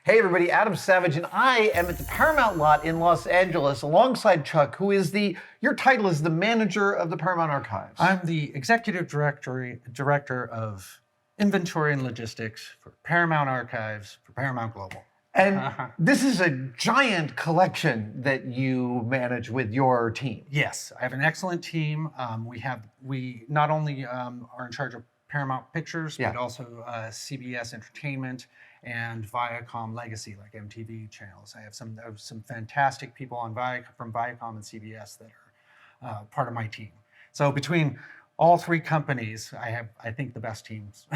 Hey everybody, Adam Savage, and I am at the Paramount lot in Los Angeles alongside Chuck, who is your title is the manager of the Paramount Archives. I'm the Executive Director of Inventory and Logistics for Paramount Archives for Paramount Global. And this is a giant collection that you manage with your team. Yes, I have an excellent team. We not only are in charge of Paramount Pictures, but also CBS Entertainment and Viacom Legacy, like MTV channels. I have some fantastic people on from Viacom and CBS that are part of my team. So between all three companies, I think the best teams.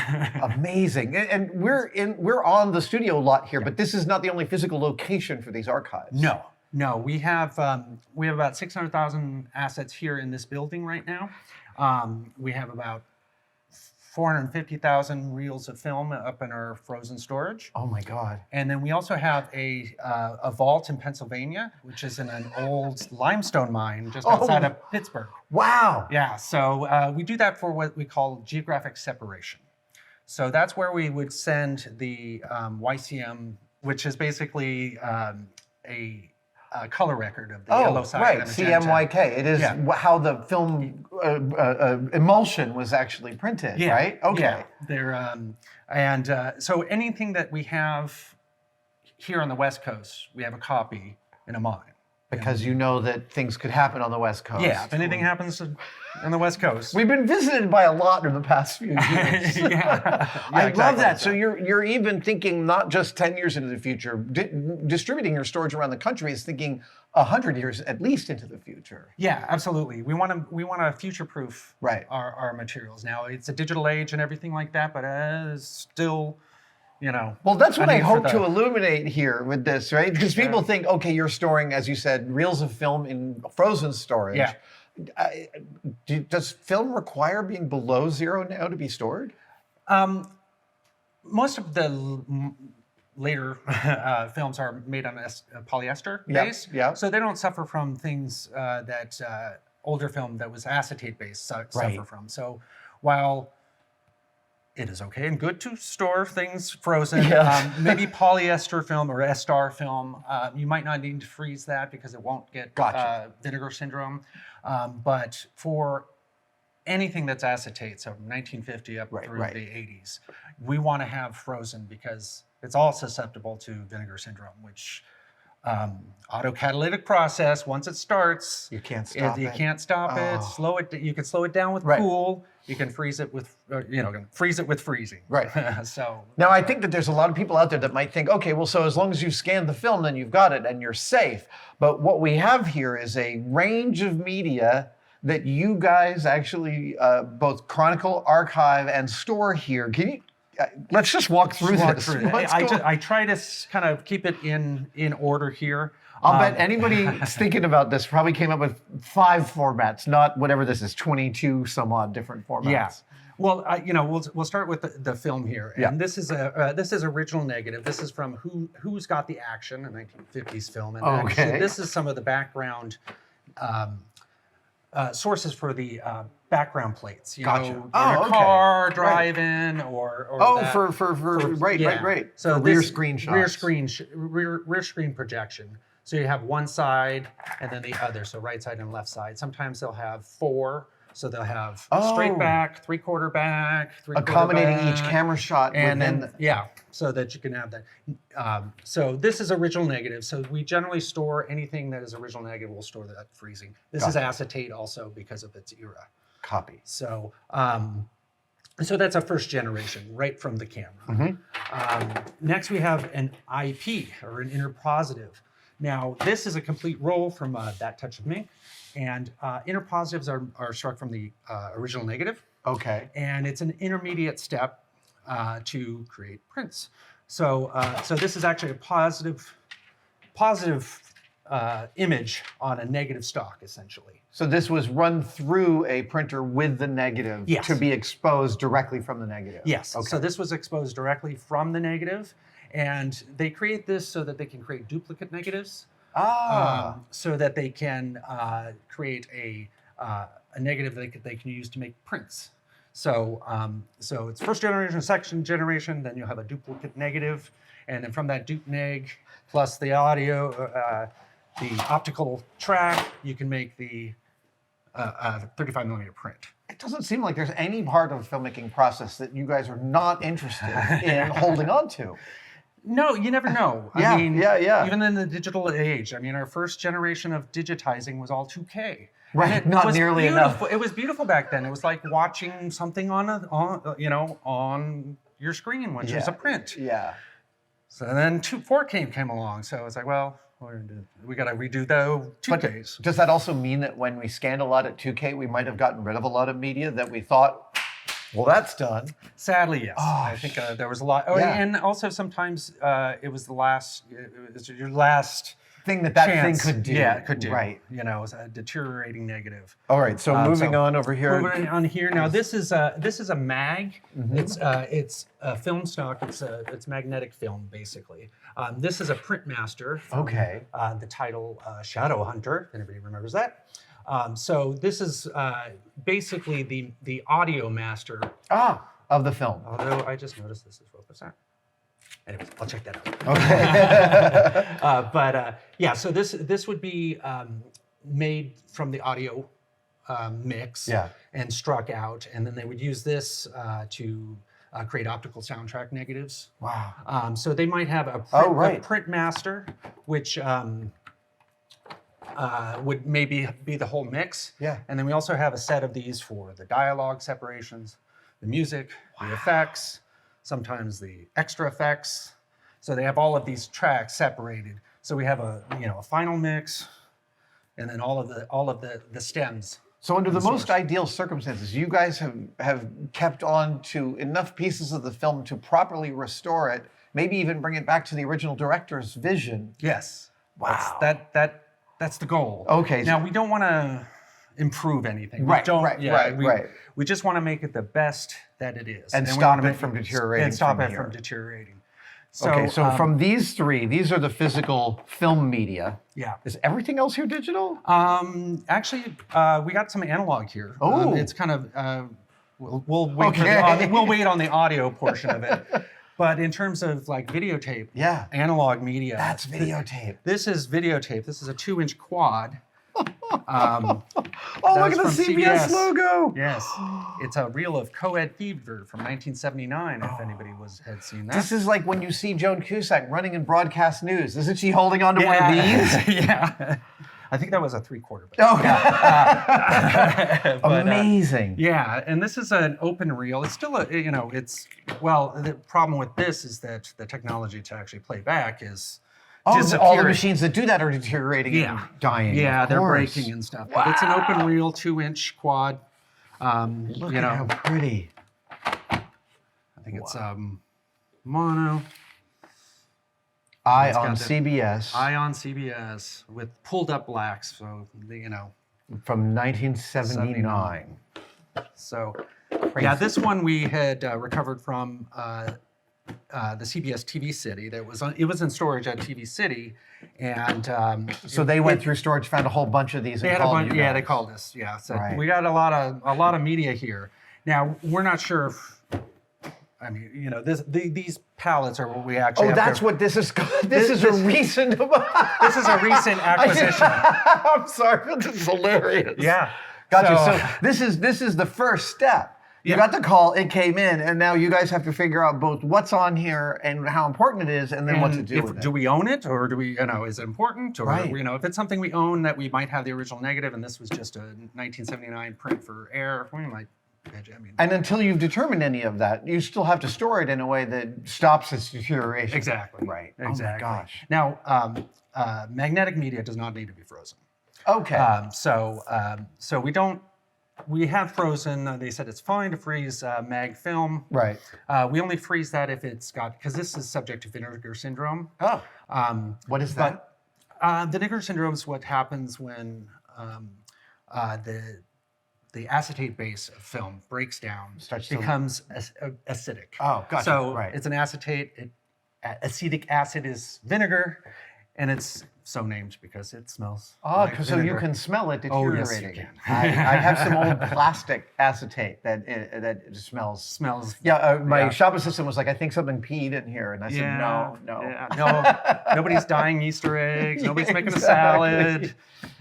Amazing, and we're on the studio lot here, but this is not the only physical location for these archives. No, we have about 600,000 assets here in this building right now. We have about 450,000 reels of film up in our frozen storage. Oh my God. And then we also have a vault in Pennsylvania, which is in an old limestone mine just outside of Pittsburgh. Wow. Yeah, so we do that for what we call geographic separation. So that's where we would send the YCM, which is basically a color record of the yellow side. Right, CMYK. It is how the film emulsion was actually printed, right? Okay. Yeah. So anything that we have here on the West Coast, we have a copy in a mine. Because you know that things could happen on the West Coast. Yeah, if anything happens on the West Coast. We've been visited by a lot in the past few years. I love that. So you're even thinking not just 10 years into the future. Distributing your storage around the country is thinking 100 years at least into the future. Yeah, absolutely. We want to future-proof our materials. Now, it's a digital age and everything like that, but it's still... Well, that's what I hope to illuminate here with this, right? Because people think, okay, you're storing, as you said, reels of film in frozen storage. Yeah. Does film require being below zero now to be stored? Most of the later films are made on a polyester base, so they don't suffer from things that older film that was acetate based suffer from. So while it is okay and good to store things frozen. Maybe polyester film or Estar film, you might not need to freeze that because it won't get vinegar syndrome. But for anything that's acetate, so 1950 up through the 80s, we want to have frozen because it's all susceptible to vinegar syndrome, which autocatalytic process, once it starts, you can't stop it. You can't stop it. Slow it. You can slow it down with cool. You can freeze it with, freeze it with freezing. Right. So now I think that there's a lot of people out there that might think, okay, well, so as long as you scan the film, then you've got it and you're safe. But what we have here is a range of media that you guys actually both chronicle, archive, and store here. Can you? Let's just walk through this. I try to kind of keep it in order here. I'll bet anybody thinking about this probably came up with 5 formats, not whatever this is, 22 some odd different formats. Yeah. Well, we'll start with the film here, and this is original negative. This is from Who's Got the Action, a 1950s film, and actually, this is some of the background sources for the background plates. You know, in a car, drive-in, or right. So rear screen shots. Rear screen projection. So you have one side and then the other, so right side and left side. Sometimes they'll have 4, so they'll have straight back, 3/4 back, 3/4 accommodating back, each camera shot. And then, so that you can have that. So this is original negative. So we generally store anything that is original negative, we'll store that freezing. This is acetate also because of its era. Copy. So, so that's a first generation, right from the camera. Next we have an IP, or an interpositive. Now, this is a complete roll from That Touch of Me, and interpositives are struck from the original negative. Okay. And it's an intermediate step to create prints. So, so this is actually a positive image on a negative stock, essentially. So this was run through a printer with the negative to be exposed directly from the negative. Yes. Okay. So this was exposed directly from the negative. And they create this so that they can create duplicate negatives, so that they can create a negative that they can use to make prints. So, so it's first generation, second generation, then you'll have a duplicate negative, And then from that Duke neg plus the audio, the optical track, you can make the 35 millimeter print. It doesn't seem like there's any part of the filmmaking process that you guys are not interested in holding on to. No, you never know. Yeah, I mean, yeah. Even in the digital age, I mean, our first generation of digitizing was all 2K. Right, not nearly enough. It was beautiful back then. It was like watching something on your screen, which was a print. Yeah. So then 4K came along. So it's like, well, we got to redo the 2Ks. Does that also mean that when we scanned a lot at 2K, we might have gotten rid of a lot of media that we thought, well, that's done? Sadly, yes. Oh, I think there was a lot. Oh, yeah. and also sometimes it was your last thing that chance. thing could do. Yeah, it could do. Right. You know, it was a deteriorating negative. All right. So moving on over here. Moving on here. Now this is a mag. It's a film stock. It's magnetic film basically. This is a print master. From, the title Shadow Hunter. If anybody remembers that. So this is basically the audio master. Of the film. Although I just noticed this is 12%. Anyways, I'll check that out. Okay. Yeah, so this would be made from the audio mix and struck out, and then they would use this to create optical soundtrack negatives. Wow. So they might have a print master, which would maybe be the whole mix. Yeah. And then we also have a set of these for the dialogue separations, the music, the effects, sometimes the extra effects. So they have all of these tracks separated. So we have a final mix, and then all of the stems. So under the most ideal circumstances, you guys have kept on to enough pieces of the film to properly restore it, maybe even bring it back to the original director's vision. Yes. Wow. That's the goal. Okay. Now we don't want to improve anything. Right. We just want to make it the best that it is, and stop it from deteriorating. And stop it from deteriorating. So, from these three, these are the physical film media. Yeah. Is everything else here digital? Actually, we got some analog here. Oh. It's kind of we'll wait on the audio portion of it. But in terms of like videotape, analog media. That's videotape. This is videotape. This is a 2-inch quad. Look at the CBS logo. Yes. It's a reel of Co-Ed Fever from 1979, if anybody had seen that. This is like when you see Joan Cusack running in broadcast news. Isn't she holding on to one of these? Yeah. I think that was a 3/4. Amazing. Yeah, and this is an open reel. It's still the problem with this is that the technology to actually play back is all the machines that do that are deteriorating and dying. Yeah, they're breaking and stuff. But it's an open reel 2-inch quad. Look at how pretty. I think it's mono. Eye on CBS. Eye on CBS with pulled up blacks, so from 1979. So, yeah, this one we had recovered from the CBS TV City. It was in storage at TV City, and so they went through storage, found a whole bunch of these. They had a bunch. Yeah, they called us. Yeah, so we got a lot of media here. Now we're not sure if. I mean, these pallets are what we actually. Oh, that's what this is. This is a recent. This is a recent acquisition. I'm sorry, but this is hilarious. Yeah, gotcha. So this is the first step. You got the call, it came in, and now you guys have to figure out both what's on here and how important it is, and then what to do with it. Do we own it, or do we, is it important? Or, if it's something we own that we might have the original negative, and this was just a 1979 print for air, we might. And until you've determined any of that, you still have to store it in a way that stops its deterioration. Exactly. Right. Exactly. Oh my gosh. Now, magnetic media does not need to be frozen. Okay. So we don't. We have frozen. They said it's fine to freeze mag film. Right. We only freeze that if it's got, because this is subject to vinegar syndrome. Oh. What is that? Vinegar syndrome is what happens when the acetate base of film breaks down, becomes acidic. Oh, gotcha. So it's an acetate. Acetic acid is vinegar, and it's so named because it smells. Oh, like so you vinegar. can smell it Oh, deteriorating. yes, you can. I have some old plastic acetate that smells. Smells. Yeah, my shop assistant was like, I think something peed in here. And I said, no. Yeah, no, nobody's dyeing Easter eggs. Nobody's making a salad.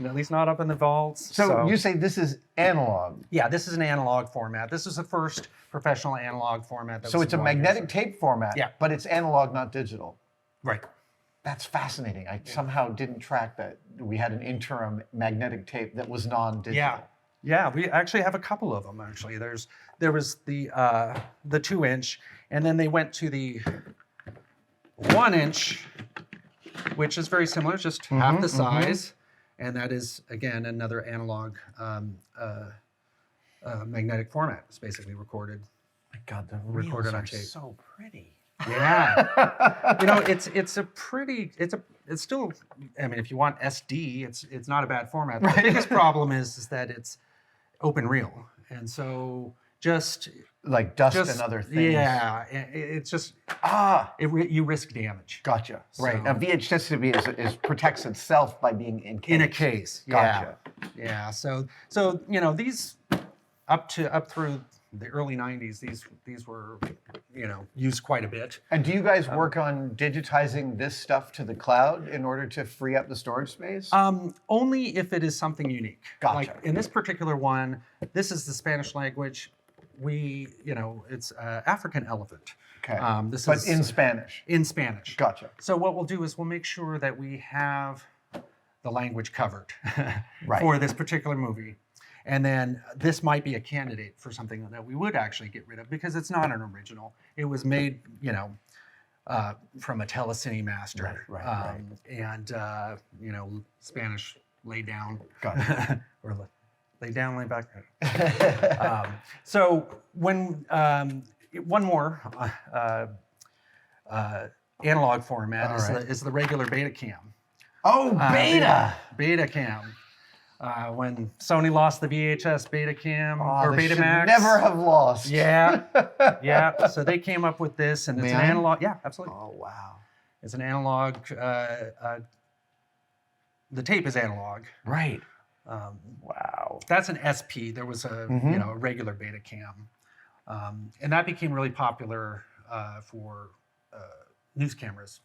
At least not up in the vaults. So you say this is analog. Yeah, this is an analog format. This is the first professional analog format. That So it's a magnetic tape format, yeah, but it's analog, not digital. Right. That's fascinating. I somehow didn't track that we had an interim magnetic tape that was non-digital. Yeah, we actually have a couple of them. Actually, there was the 2-inch, and then they went to the 1-inch, which is very similar, just half the size, and that is again another analog magnetic format. It's basically recorded. My God, the recorded reels on are tape. so pretty. Yeah, it's still. I mean, if you want SD, it's not a bad format. The biggest problem is that it's open reel, and so just like dust and other things. Yeah, it's just you risk damage. Gotcha. So, right. Now VHS to be is protects itself by being encased. In a case. Gotcha. Yeah. So these up through the early 90s, these were used quite a bit. And do you guys work on digitizing this stuff to the cloud in order to free up the storage space? Only if it is something unique. Gotcha. Like in this particular one, this is the Spanish language. It's African elephant. Okay. But in Spanish. In Spanish. Gotcha. So what we'll do is we'll make sure that we have the language covered Right. for this particular movie. And then this might be a candidate for something that we would actually get rid of because it's not an original. It was made, from a telecine master. Right. And, Spanish lay down. Gotcha. Or lay down, lay back. So when one more analog format is the regular Betacam. Oh, beta! Betacam. When Sony lost the VHS Betacam or they should Betamax. never have lost. Yeah. So they came up with this, and it's an analog. Yeah, absolutely. Oh, wow. It's an analog. The tape is analog. Right. Wow. That's an SP. There was a a regular Betacam, and that became really popular for news cameras.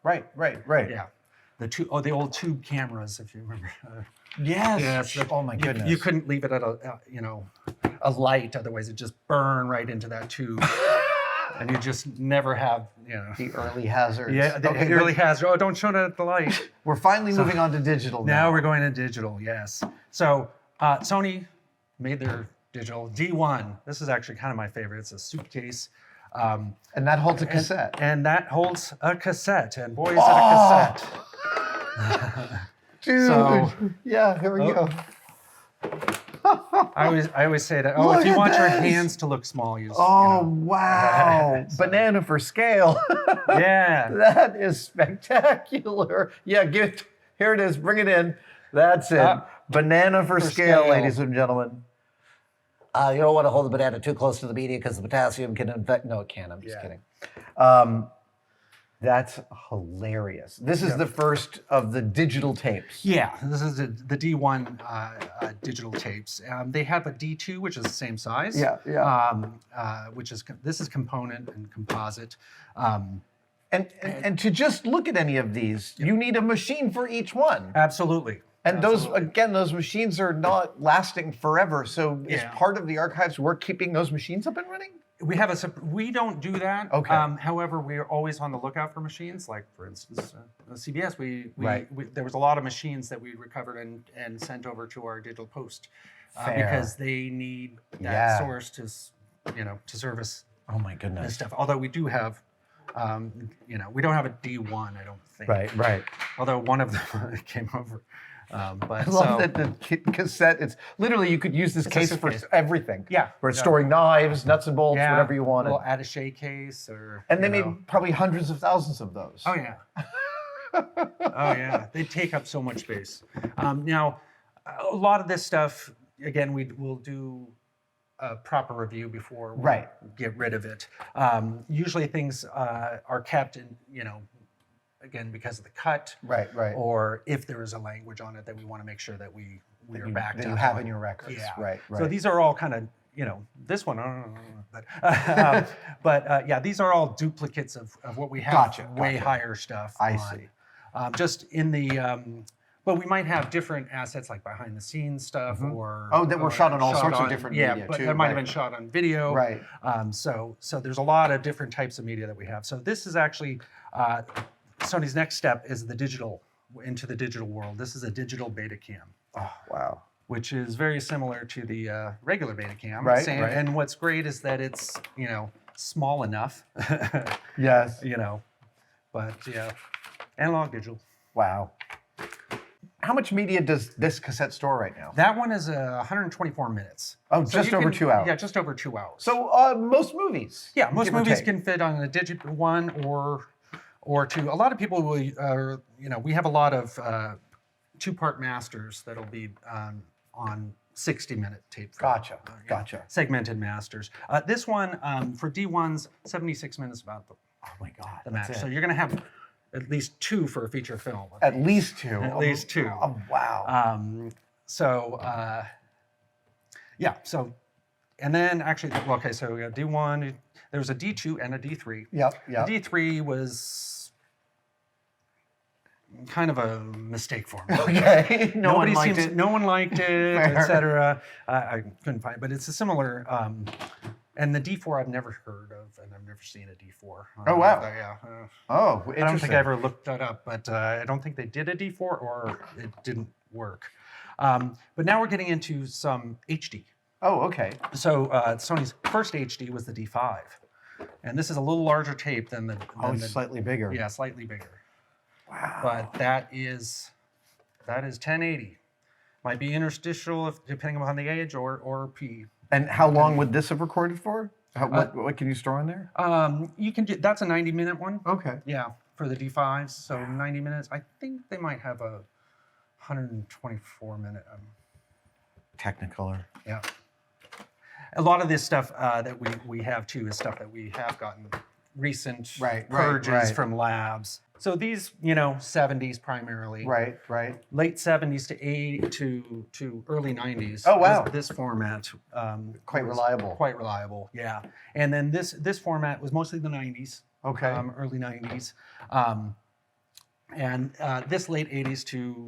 Right. Yeah. The old tube cameras, if you remember. Yes. Oh my goodness. You couldn't leave it at a light, otherwise it'd just burn right into that tube, and you just never have the early hazards. Yeah, the early hazard. Oh, don't show it at the light. We're finally moving on to digital now. Now we're going to digital. Yes. So Sony made their digital D1. This is actually kind of my favorite. It's a suitcase. And that holds a cassette. And that holds a cassette. And boy, is it a cassette. Dude. Yeah, here we go. I always say that. Look If you at want your this. hands to look small, you just, wow. So- Banana for scale. Yeah. That is spectacular. Yeah, here it is. Bring it in. That's it. Banana for scale, ladies and gentlemen. You don't want to hold the banana too close to the media because the potassium can infect. No, it can't. I'm just kidding. That's hilarious. This is the first of the digital tapes. Yeah, this is the D1 digital tapes. They have a D2, which is the same size. Yeah. This is component and composite. And to just look at any of these, you need a machine for each one. Absolutely. And those machines are not lasting forever. So is part of the archive's work keeping those machines up and running? We don't do that. Okay. However, we are always on the lookout for machines. Like for instance, CBS, there was a lot of machines that we recovered and sent over to our digital post because they need that source to service. Oh my goodness. This stuff. Although we do have, we don't have a D1, I don't think. Right. Although one of them came over. But I love that the cassette, it's literally, you could use this case for everything. Yeah. For storing knives, nuts and bolts, whatever you wanted. A little attaché case or. And they made probably hundreds of thousands of those. Oh, yeah. They take up so much space. Now, a lot of this stuff, again, we'll do a proper review before we get rid of it. Usually things are kept in, again, because of the cut. Right. Or if there is a language on it that we want to make make sure that we are backed up. That you have in your records. Yeah. Right. So these are all kind of, this one, but yeah, these are all duplicates of what we have. Gotcha. Way higher stuff. I see. Just in the, but we might have different assets like behind the scenes stuff or that were shot on all sorts of different media but too. that might have been shot on video. Right. So there's a lot of different types of media that we have. So this is actually Sony's next step is into the digital world. This is a digital Betacam. Oh wow. Which is very similar to the regular Betacam. Right. And what's great is that it's small enough. Yes. But yeah, analog digital. Wow. How much media does this cassette store right now? That one is 124 minutes. Oh, so just over 2 hours. Yeah, just over 2 hours. So most movies. Yeah, most movies can fit on a digital one or two. A lot of people will, we have a lot of 2-part masters that'll be on 60-minute tape. Gotcha. Segmented masters. This one for D1s, 76 minutes about the. Oh my God. The match. So you're going to have at least 2 for a feature film. At least 2. At least 2. Oh wow. Yeah. So, and then actually, okay. So we got D1. There was a D2 and a D3. Yep. The D3 was kind of a mistake for me. Okay. No one liked it, etc. I couldn't find it, but it's a similar. And the D4 I've never heard of, and I've never seen a D4. Oh wow! Yeah. Oh, interesting. I don't think I ever looked that up, but I don't think they did a D4 or it didn't work. But now we're getting into some HD. Oh, okay. So Sony's first HD was the D5, and this is a little larger tape than the. It's slightly bigger. Yeah, slightly bigger. Wow. But that is 1080. Might be interstitial depending upon the age or P. And how long would this have recorded for? What can you store in there? You can do, that's a 90-minute one. Okay. Yeah, for the D5s, so 90 minutes. I think they might have a 124-minute. Technicolor. Yeah. A lot of this stuff that we have too is stuff that we have gotten recent purges from labs. So these, 70s primarily. Right. Late 70s to early 90s. Oh wow! This format quite reliable. Quite reliable, yeah. And then this format was mostly the 90s. Okay. Early 90s, and this late 80s to,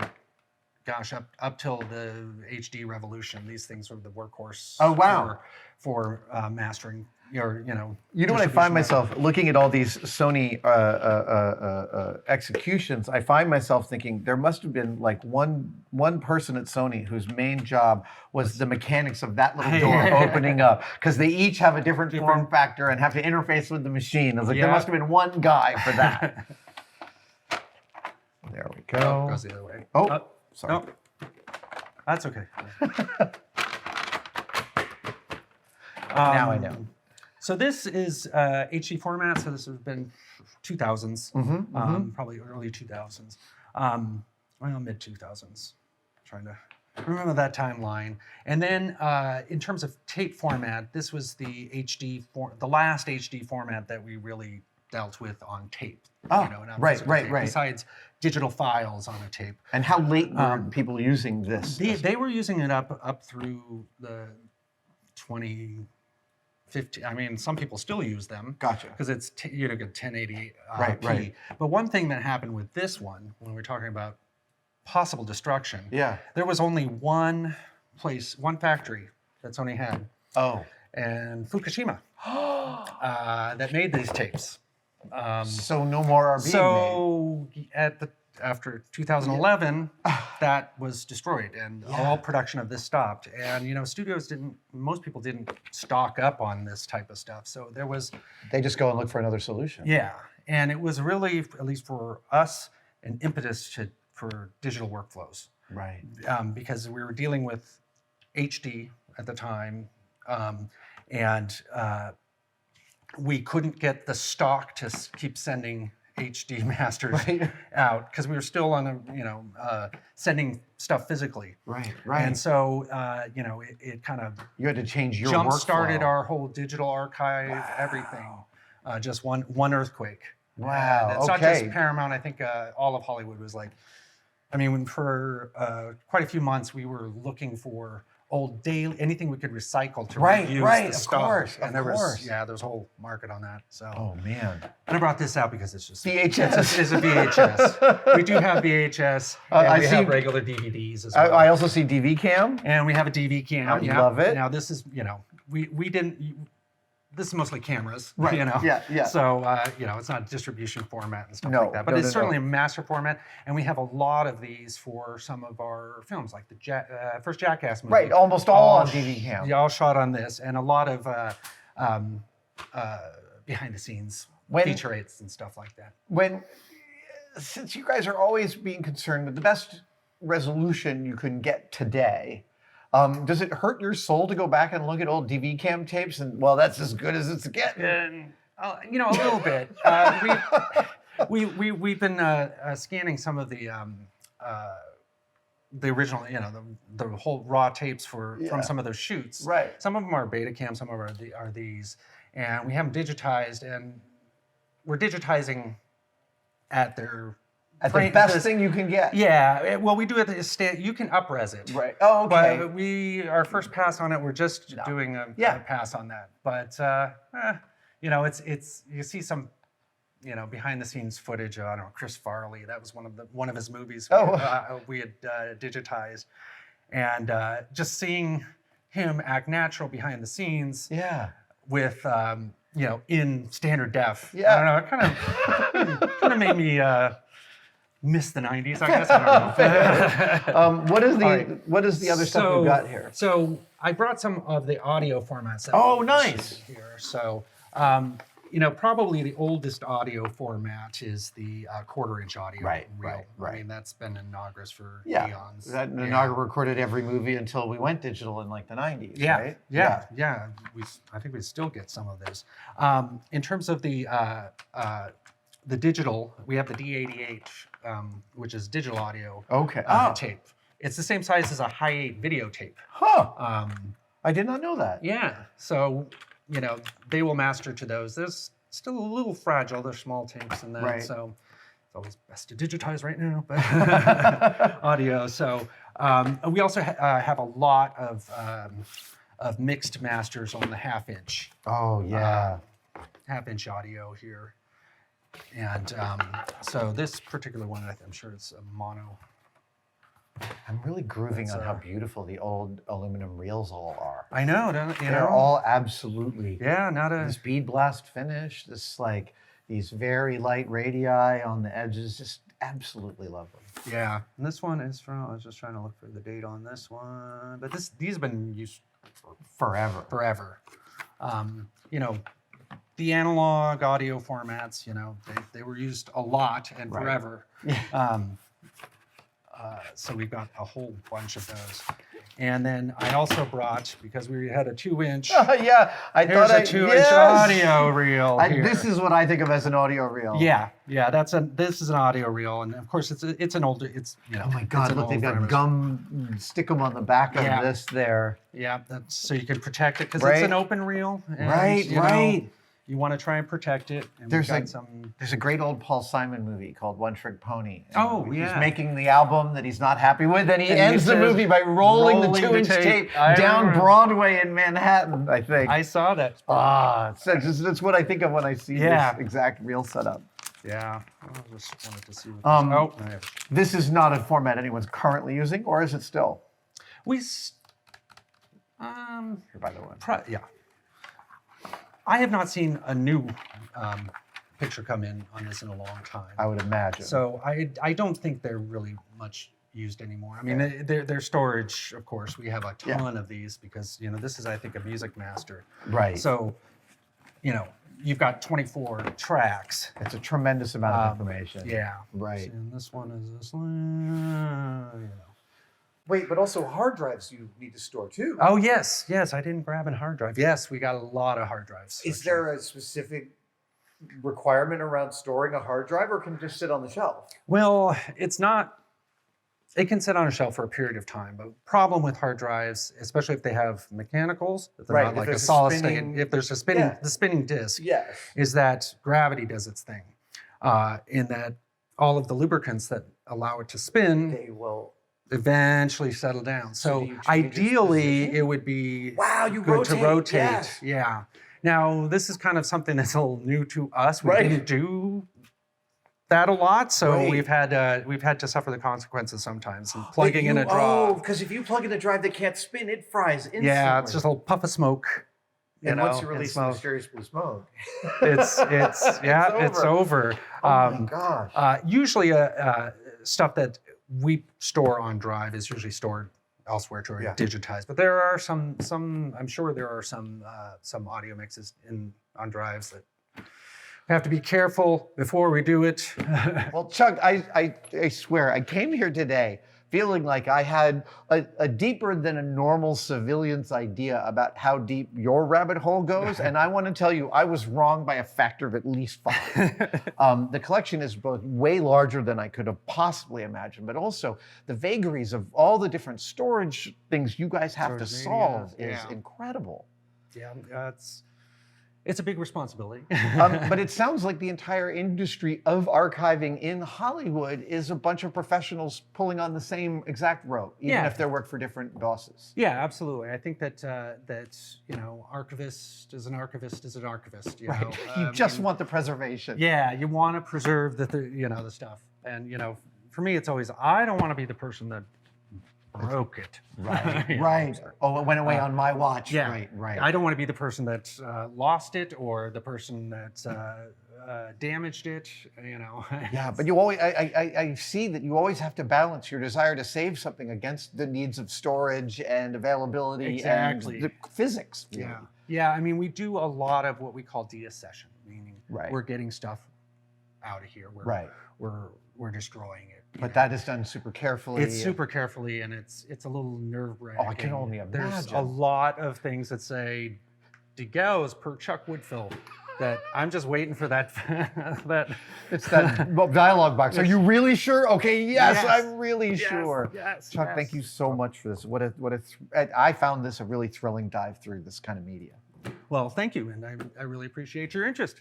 gosh, up till the HD revolution. These things were the workhorse. Oh wow! For mastering. You know what I find myself looking at all these Sony executions, I find myself thinking there must have been like one person at Sony whose main job was the mechanics of that little door opening up, because they each have a different form factor and have to interface with the machine. I was like, there must have been one guy for that. There we go. Goes the other way. Oh, sorry. No. That's okay. Now I know. So this is HD format. So this has been 2000s, probably early 2000s, well, mid 2000s. Trying to remember that timeline. And then in terms of tape format, this was the last HD format that we really dealt with on tape. Oh, right. Besides digital files on a tape. And how late were people using this? They were using it up through the 2015. I mean, some people still use them. Gotcha. Because it's get 1080 right. But one thing that happened with this one, when we're talking about possible destruction, there was only one factory that Sony had. Oh. And Fukushima that made these tapes. So no more are being made. After 2011, that was destroyed, and all production of this stopped. And studios most people didn't stock up on this type of stuff. So they just go and look for another solution. Yeah, and it was really, at least for us, an impetus for digital workflows. Right. Because we were dealing with HD at the time, and we couldn't get the stock to keep sending HD masters out, because we were still on sending stuff physically. Right. And so it kind of you had to change your jump started our whole digital archive, everything. Just one earthquake. Wow. And it's not just Paramount. I think all of Hollywood was like, I mean, for quite a few months, we were looking for old daily, anything we could recycle to reuse the stuff. And there was a whole market on that. So. Oh man. And I brought this out because it's just VHS. It's a VHS. We do have VHS. And we have regular DVDs as well. I also see DV cam. And we have a DV cam. I love it. Now this is, we didn't. This is mostly cameras, right? Yeah. So it's not a distribution format and stuff like that, but it's certainly a master format, and we have a lot of these for some of our films, like the first Jackass movie. Right, almost all on DV cam. Yeah, all shot on this, and a lot of behind the scenes featurettes and stuff like that. Since you guys are always being concerned with the best resolution you can get today. Does it hurt your soul to go back and look at old DV cam tapes and, well, that's as good as it's getting? A little bit. We've been scanning some of the original, the whole raw tapes from some of those shoots. Right. Some of them are Betacam, some of them are these, and we have them digitized, and we're digitizing at their. At the best thing you can get. Yeah, well, we do it. You can up-res it. Right. Oh, okay. But our first pass on it, we're just doing a pass on that. But it's you see some, behind-the-scenes footage. I don't know, Chris Farley. That was one of his movies. We had digitized, and just seeing him act natural behind the scenes. Yeah. With in standard def. Yeah. I don't know. It kind of made me. Miss the 90s, I guess. I don't know. What is the other stuff we've got here? So I brought some of the audio formats. Nice. Here. So, probably the oldest audio format is the quarter-inch audio reel. I mean, that's been inaugural for eons. That inaugural recorded every movie until we went digital in like the 90s, right? Yeah. I think we still get some of those. In terms of the digital, we have the D88, which is digital audio tape. It's the same size as a high 8 videotape. Huh. I did not know that. Yeah. So, they will master to those. There's still a little fragile. They're small tapes and that. Right. So it's always best to digitize right now, but audio. So we also have a lot of mixed masters on the half-inch. Oh, yeah. Half-inch audio here. And so this particular one, I'm sure it's a mono. I'm really grooving on how beautiful the old aluminum reels all are. I know, They're all absolutely not a this bead blast finish. This these very light radii on the edges, just absolutely love them. Yeah, and this one is from. I was just trying to look for the date on this one, but these have been used forever. Forever. The analog audio formats, they were used a lot and forever. So we've got a whole bunch of those. And then I also brought, because we had a 2-inch. I thought a 2-inch audio reel here. This is what I think of as an audio reel. Yeah, this is an audio reel, and of course it's an older. Oh my God! Look, they've got gum. Stick them on the back of this there. Yeah, that's so you can protect it because it's an open reel. And, right. You want to try and protect it. And there's a great old Paul Simon movie called One Trick Pony. He's yeah. He's making the album that he's not happy with, and he ends the movie by rolling the 2-inch tape down Broadway in Manhattan, I think. I saw that. That's what I think of when I see this exact reel setup. Yeah. I just wanted to see what this is not a format anyone's currently using, or is it still? Here, by the way. Yeah. I have not seen a new picture come in on this in a long time. I would imagine. So I don't think they're really much used anymore. I mean, their storage, of course, we have a ton of these because, this is, I think, a music master. Right. So, you've got 24 tracks. It's a tremendous amount of information. Yeah. Right. And this one is this, Wait, but also hard drives you need to store too. Oh, yes. I didn't grab a hard drive. Yes, we got a lot of hard drives. Is there a specific requirement around storing a hard drive, or can it just sit on the shelf? Well, it's not. It can sit on a shelf for a period of time, but problem with hard drives, especially if they have mechanicals, if they're not like a solid state, if there's the spinning disc, is that gravity does its thing. in that all of the lubricants that allow it to spin They will. eventually settle down. So So do you change its ideally, position? it would be Wow, you good to rotate. yes. Yeah. Now, this is kind of something that's a little new to us. We Right. didn't do that a lot, so Right. we've had to suffer the consequences sometimes. And plugging in a Oh, drive. because if you plug in a drive that can't spin, it fries instantly. Yeah, it's just a little puff of smoke. and once you and release the smoke. mysterious blue smoke, It's it's over. Oh my gosh. Usually, stuff that we store on drive is usually stored elsewhere to Yeah. digitize. But there are some. I'm sure there are some audio mixes on drives that we have to be careful before we do it. Well, Chuck, I swear, I came here today feeling like I had a deeper than a normal civilian's idea about how deep your rabbit hole goes. And I want to tell you, I was wrong by a factor of at least 5. The collection is both way larger than I could have possibly imagined, but also the vagaries of all the different storage things you guys have to Storage solve medias, is yeah. incredible. Yeah, it's a big responsibility. But it sounds like the entire industry of archiving in Hollywood is a bunch of professionals pulling on the same exact rope, even Yeah. if they work for different bosses. Yeah, absolutely. I think that archivist is an archivist is an archivist. You know, You just want the preservation. Yeah, you want to preserve the stuff, and for me, it's always I don't want to be the person that broke it. Right, You know, right. Oh, it went away on my watch. Yeah, Right, right. I don't want to be the person that lost it or the person that damaged it. Yeah, but you always, I see that you always have to balance your desire to save something against the needs of storage and availability Exactly. and the physics. Yeah. Yeah, I mean, we do a lot of what we call deaccession, meaning Right. we're getting stuff out of here. Right. We're destroying it. But that is done super carefully. It's super carefully, and it's a little nerve-wracking. Oh, I can only There's a imagine. lot of things that say "Degauss per Chuck Woodfill" that I'm just waiting for that that. It's that dialogue box. Are you really sure? Okay, yes, Yes. I'm really sure. Yes, Chuck, thank you so much for this. I found this a really thrilling dive through this kind of media. Well, thank you, and I really appreciate your interest.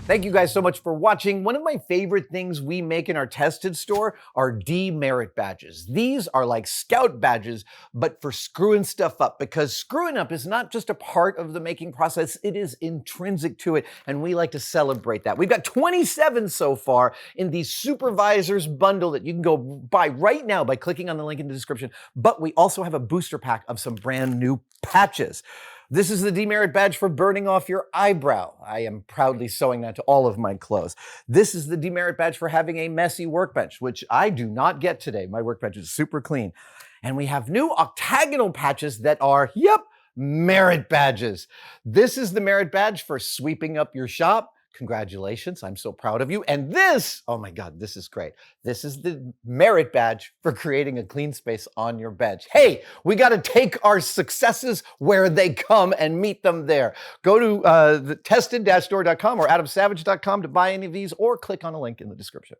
Thank you guys so much for watching. One of my favorite things we make in our tested store are demerit badges. These are like scout badges, but for screwing stuff up, because screwing up is not just a part of the making process, it is intrinsic to it, and we like to celebrate that. We've got 27 so far in the Supervisors bundle that you can go buy right now by clicking on the link in the description, but we also have a booster pack of some brand new patches. This is the demerit badge for burning off your eyebrow. I am proudly sewing that to all of my clothes. This is the demerit badge for having a messy workbench, which I do not get today. My workbench is super clean. And we have new octagonal patches that are, merit badges. This is the merit badge for sweeping up your shop. Congratulations, I'm so proud of you. And this, oh my God, this is great. This is the merit badge for creating a clean space on your bench. Hey, we got to take our successes where they come and meet them there. Go to the tested-store.com or adamsavage.com to buy any of these, or click on a link in the description.